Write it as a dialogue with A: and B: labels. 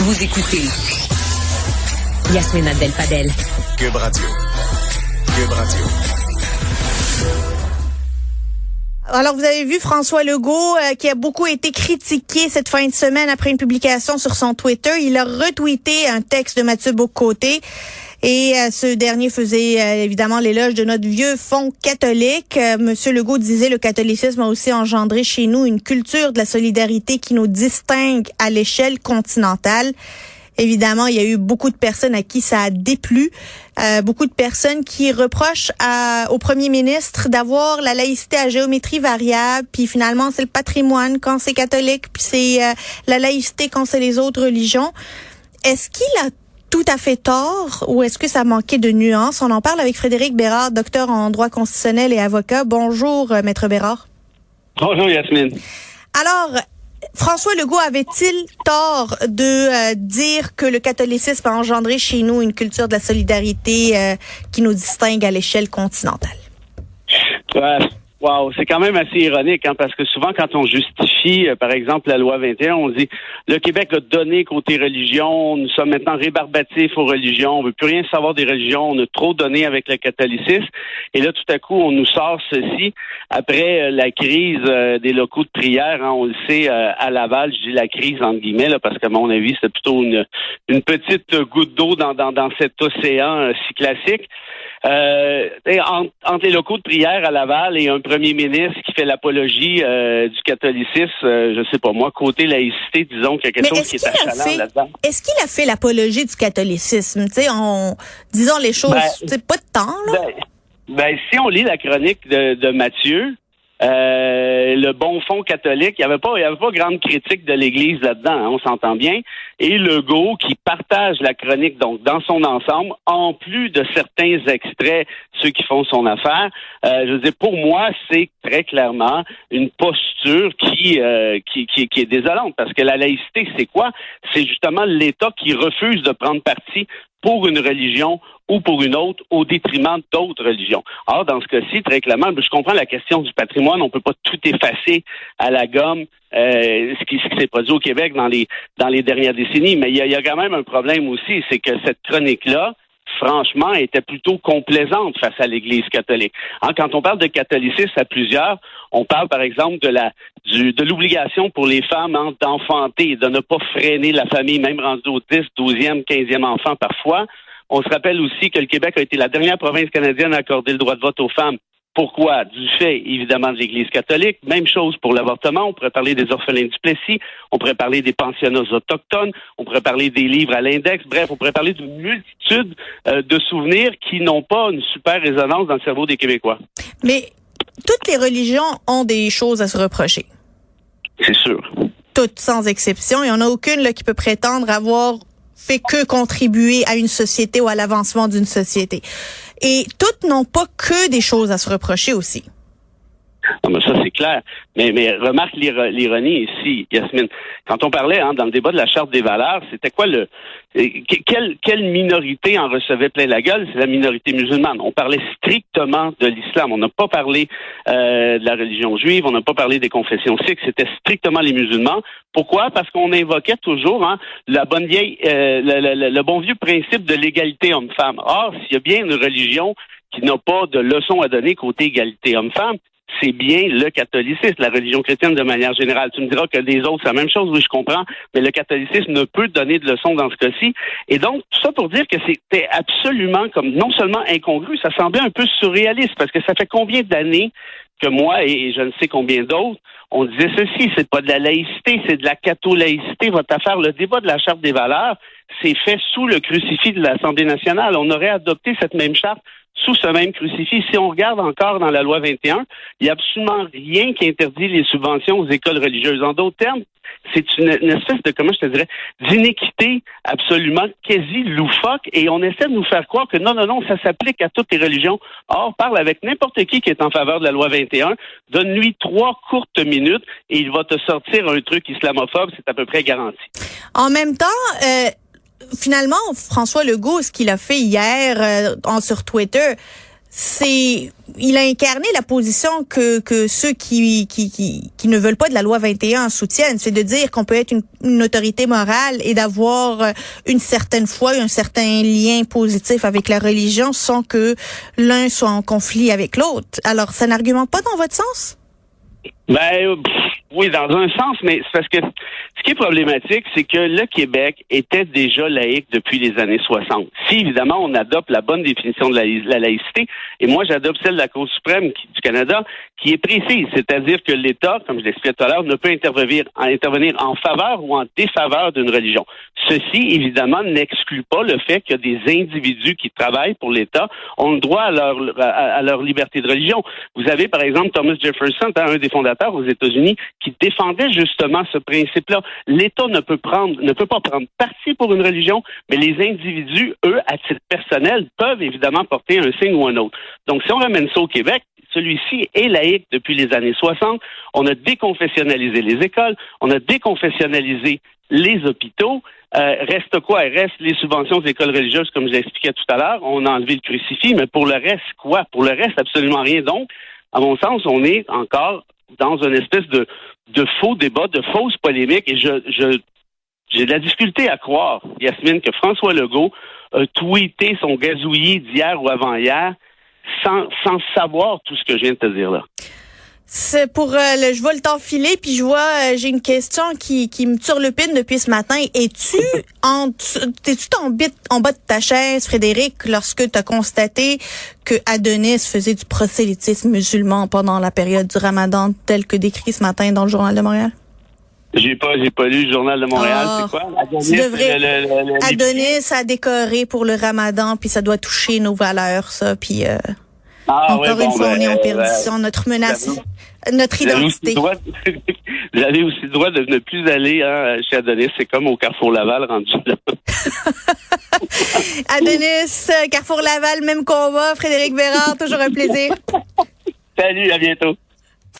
A: Vous écoutez Yasmine Abdel-Fadel.
B: Cube Radio. Cube Radio.
C: Alors, vous avez vu François Legault qui a beaucoup été critiqué cette fin de semaine après une publication sur son Twitter. Il a retweeté un texte de Mathieu Bock-Côté et ce dernier faisait évidemment l'éloge de notre vieux fond catholique. Monsieur Legault disait le catholicisme a aussi engendré chez nous une culture de la solidarité qui nous distingue à l'échelle continentale. Évidemment, il y a eu beaucoup de personnes à qui ça a déplu, beaucoup de personnes qui reprochent au premier ministre d'avoir la laïcité à géométrie variable, puis finalement c'est le patrimoine quand c'est catholique, puis c'est la laïcité quand c'est les autres religions. Est-ce qu'il a tout à fait tort ou est-ce que ça manquait de nuances? On en parle avec Frédéric Bérard, docteur en droit constitutionnel et avocat. Bonjour, Maître Bérard.
D: Bonjour, Yasmine.
C: Alors, François Legault avait-il tort de dire que le catholicisme a engendré chez nous une culture de la solidarité qui nous distingue à l'échelle continentale?
D: Wow, c'est quand même assez ironique, parce que souvent quand on justifie, par exemple, la loi 21, on dit le Québec a donné côté religion, nous sommes maintenant rébarbatifs aux religions, on veut plus rien savoir des religions, on a trop donné avec le catholicisme, et là tout à coup on nous sort ceci après la crise des locaux de prière, on le sait à Laval, je dis la crise entre guillemets là, parce qu'à mon avis c'est plutôt une petite goutte d'eau dans cet océan si classique. Entre les locaux de prière à Laval et un premier ministre qui fait l'apologie du catholicisme, je sais pas moi, côté laïcité, disons qu'il y a quelque chose qui est achalant là-dedans.
C: Est-ce qu'il a fait l'apologie du catholicisme? Disons les choses, pas de temps, là?
D: Si on lit la chronique de Mathieu, le bon fond catholique, il y avait pas grande critique de l'Église là-dedans, on s'entend bien. Et Legault qui partage la chronique donc dans son ensemble, en plus de certains extraits, ceux qui font son affaire. Je veux dire, pour moi, c'est très clairement une posture qui est désolante, parce que la laïcité, c'est quoi? C'est justement l'État qui refuse de prendre parti pour une religion ou pour une autre, au détriment d'autres religions. Or, dans ce cas-ci, très clairement, je comprends la question du patrimoine, on peut pas tout effacer à la gomme, ce qui s'est produit au Québec dans les dernières décennies, mais il y a quand même un problème aussi, c'est que cette chronique-là, franchement, était plutôt complaisante face à l'Église catholique. Quand on parle de catholicisme à plusieurs, on parle par exemple de l'obligation pour les femmes d'enfanter, de ne pas freiner la famille, même rendue au 10, 12e, 15e enfant parfois. On se rappelle aussi que le Québec a été la dernière province canadienne à accorder le droit de vote aux femmes. Pourquoi? Du fait, évidemment, de l'Église catholique. Même chose pour l'avortement. On pourrait parler des orphelins du Plessis. On pourrait parler des pensionnats autochtones. On pourrait parler des livres à l'index. Bref, on pourrait parler d'une multitude de souvenirs qui n'ont pas une super résonance dans le cerveau des Québécois.
C: Mais toutes les religions ont des choses à se reprocher.
D: C'est sûr.
C: Toutes, sans exception. Il n'y en a aucune là, qui peut prétendre avoir fait que contribuer à une société ou à l'avancement d'une société. Et toutes n'ont pas que des choses à se reprocher aussi.
D: Non, mais ça, c'est clair. Mais remarque l'ironie ici, Yasmine. Quand on parlait dans le débat de la Charte des valeurs, c'était quoi quelle minorité en recevait plein la gueule? C'est la minorité musulmane. On parlait strictement de l'islam. On n'a pas parlé de la religion juive, on n'a pas parlé des confessions sikhes, c'était strictement les musulmans. Pourquoi? Parce qu'on invoquait toujours la bonne vieille, le bon vieux principe de l'égalité homme-femme. Or, s'il y a bien une religion qui n'a pas de leçon à donner côté égalité homme-femme, c'est bien le catholicisme, la religion chrétienne de manière générale. Tu me diras que les autres, c'est la même chose, oui, je comprends, mais le catholicisme ne peut donner de leçons dans ce cas-ci. Et donc, tout ça pour dire que c'était absolument comme non seulement incongru, ça semblait un peu surréaliste, parce que ça fait combien d'années que moi, et je ne sais combien d'autres, on disait ceci, c'est pas de la laïcité, c'est de la catho-laïcité, votre affaire. Le débat de la Charte des valeurs, c'est fait sous le crucifix de l'Assemblée nationale. On aurait adopté cette même charte sous ce même crucifix. Si on regarde encore dans la loi 21, il n'y a absolument rien qui interdit les subventions aux écoles religieuses. En d'autres termes, c'est une espèce de, comment je te dirais, d'inéquité absolument quasi loufoque, et on essaie de nous faire croire que non, ça s'applique à toutes les religions. Or, parle avec n'importe qui est en faveur de la loi 21, donne-lui 3 courtes minutes et il va te sortir un truc islamophobe, c'est à peu près garanti.
C: En même temps, finalement, François Legault, ce qu'il a fait hier sur Twitter, il a incarné la position que ceux qui ne veulent pas de la loi 21 soutiennent, c'est de dire qu'on peut être une autorité morale et d'avoir une certaine foi, un certain lien positif avec la religion sans que l'un soit en conflit avec l'autre. Alors, ça n'argumente pas dans votre sens?
D: Oui, dans un sens, mais c'est parce que ce qui est problématique, c'est que le Québec était déjà laïque depuis les années 60. Si, évidemment, on adopte la bonne définition de la laïcité, et moi, j'adopte celle de la Cour suprême du Canada, qui est précise, c'est-à-dire que l'État, comme je l'expliquais tout à l'heure, ne peut intervenir en faveur ou en défaveur d'une religion. Ceci, évidemment, n'exclut pas le fait que des individus qui travaillent pour l'État ont le droit à leur liberté de religion. Vous avez, par exemple, Thomas Jefferson, un des fondateurs aux États-Unis, qui défendait justement ce principe-là. L'État ne peut pas prendre parti pour une religion, mais les individus, eux, à titre personnel, peuvent évidemment porter un signe ou un autre. Donc, si on ramène ça au Québec, celui-ci est laïque depuis les années 60. On a déconfessionnalisé les écoles, on a déconfessionnalisé les hôpitaux. Reste quoi? Il reste les subventions des écoles religieuses, comme je l'expliquais tout à l'heure. On a enlevé le crucifix, mais pour le reste, quoi? Pour le reste, absolument rien. Donc, à mon sens, on est encore dans une espèce de faux débat, de fausse polémique, et j'ai de la difficulté à croire, Yasmine, que François Legault a tweeté son gazouillis d'hier ou avant-hier sans savoir tout ce que je viens de te dire là.
C: C'est pour je vois le temps filer, puis je vois j'ai une question qui me turlupine depuis ce matin. T'es-tu en bas de ta chaise, Frédéric, lorsque tu as constaté que Adonis faisait du prosélytisme musulman pendant la période du Ramadan, tel que décrit ce matin dans le Journal de Montréal?
D: J'ai pas lu le Journal de Montréal. C'est quoi?
C: Adonis a décoré pour le Ramadan, puis ça doit toucher nos valeurs, ça, puis encore une fois, on est en perdition. Notre menace, notre identité.
D: Vous avez aussi le droit de ne plus aller chez Adonis. C'est comme au Carrefour Laval rendu là.
C: Adonis, Carrefour Laval, même combat. Frédéric Bérard, toujours un plaisir.
D: Salut, à bientôt.